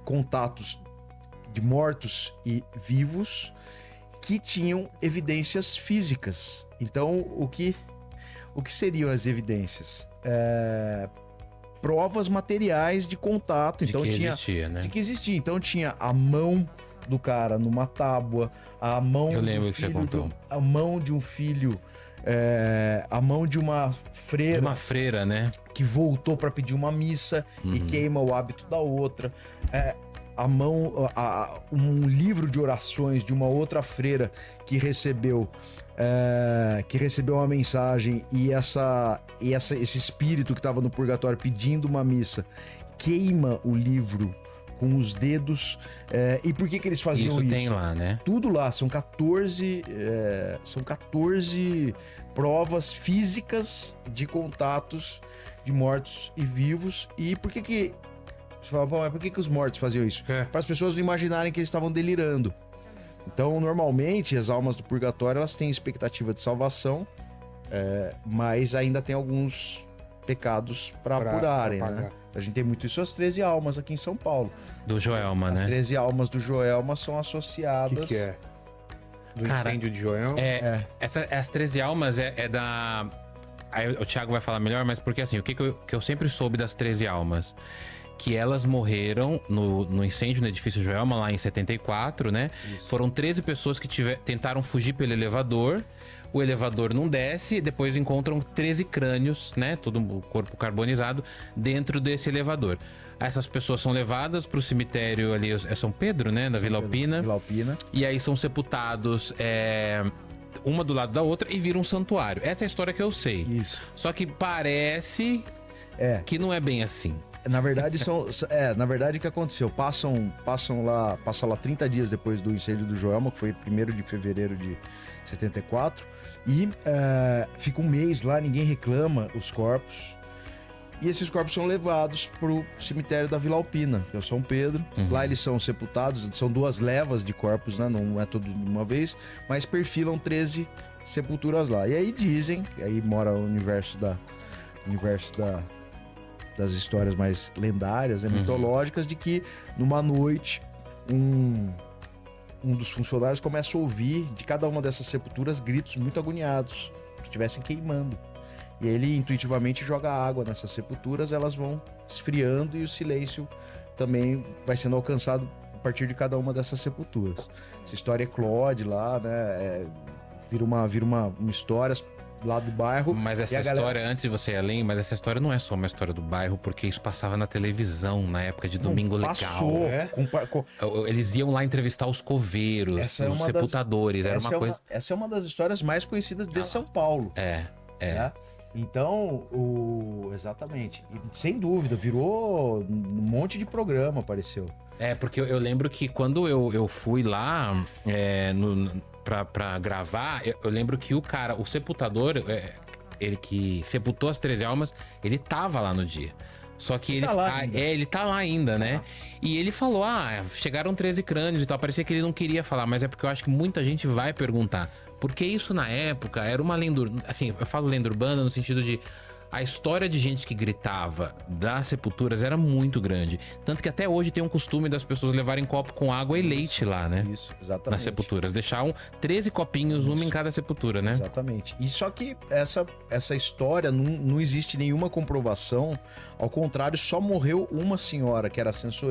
contatos de mortos e vivos que tinham evidências físicas. Então, o que seriam as evidências? Provas materiais de contato. Então, existia, né? De que existia. Então, tinha a mão do cara numa tábua, a mão Eu lembro do que você filho, contou. a mão de um filho, a mão de uma freira. De uma freira, né? Que voltou para pedir uma missa e queima o hábito da outra. Um livro de orações de uma outra freira que recebeu uma mensagem e esse espírito que estava no purgatório pedindo uma missa queima o livro com os dedos. E por que eles faziam isso? Isso tem lá, né? Tudo lá, são 14 provas físicas de contatos de mortos e vivos. E por que você fala, bom, mas por que os mortos faziam isso? Para as pessoas não imaginarem que eles estavam delirando. Então, normalmente, as almas do purgatório, elas têm expectativa de salvação, mas ainda tem alguns pecados para apurarem, né? A gente tem muito isso, as 13 almas aqui em São Paulo. Do Joelma, né? As 13 almas do Joelma são associadas... O que é? Do incêndio de Joelma? As 13 almas é da... Aí o Thiago vai falar melhor, mas porque assim, o que eu sempre soube das 13 almas? Que elas morreram no incêndio no edifício Joelma, lá em 74, né? Isso. Foram 13 pessoas que tentaram fugir pelo elevador. O elevador não desce, depois encontram 13 crânios, né? Todo o corpo carbonizado dentro desse elevador. Essas pessoas são levadas para o cemitério ali, é São Pedro, né? Na Vila Alpina. Vila Alpina. E aí são sepultados... uma do lado da outra e vira um santuário. Essa é a história que eu sei. Isso. Só que parece que não é bem assim. Na verdade, na verdade, o que aconteceu? Passa lá 30 dias depois do incêndio do Joelma, que foi 1º de fevereiro de 74, e fica um mês lá, ninguém reclama os corpos. E esses corpos são levados pro cemitério da Vila Alpina, que é o São Pedro. Lá eles são sepultados, são 2 levas de corpos, né? Não é tudo de uma vez, mas perfilam 13 sepulturas lá. E aí dizem, aí mora o universo das histórias mais lendárias, mitológicas, de que numa noite um dos funcionários começa a ouvir de cada uma dessas sepulturas gritos muito agoniados, que estivessem queimando. E ele intuitivamente joga água nessas sepulturas, elas vão esfriando e o silêncio também vai sendo alcançado a partir de cada uma dessas sepulturas. Essa história eclode lá, né? Vira uma história lá do bairro. Mas essa história, antes de você ir além, mas essa história não é só uma história do bairro, porque isso passava na televisão na época de Domingo Passou, Legal. Eles iam lá entrevistar os coveiros, os sepultadores, era uma coisa... Essa é uma das histórias mais conhecidas de São Paulo. Né? Então, exatamente. E, sem dúvida, virou um monte de programa, apareceu. Porque eu lembro que quando eu fui lá pra gravar, eu lembro que o sepultador, ele que sepultou as 13 almas, ele tava lá no dia. Só que ele tá lá ainda, né? E ele falou, chegaram 13 crânios e tal. Parecia que ele não queria falar, mas é porque eu acho que muita gente vai perguntar. Porque isso na época era uma lenda, assim, eu falo lenda urbana no sentido de a história de gente que gritava das sepulturas era muito grande. Tanto que até hoje tem um costume das pessoas levarem copo com água e leite lá, né? Isso, exatamente. Nas sepulturas. Deixaram 13 copinhos, uma em cada sepultura, né? Exatamente. E só que essa história não existe nenhuma comprovação. Ao contrário, só morreu uma senhora, que era sensorista.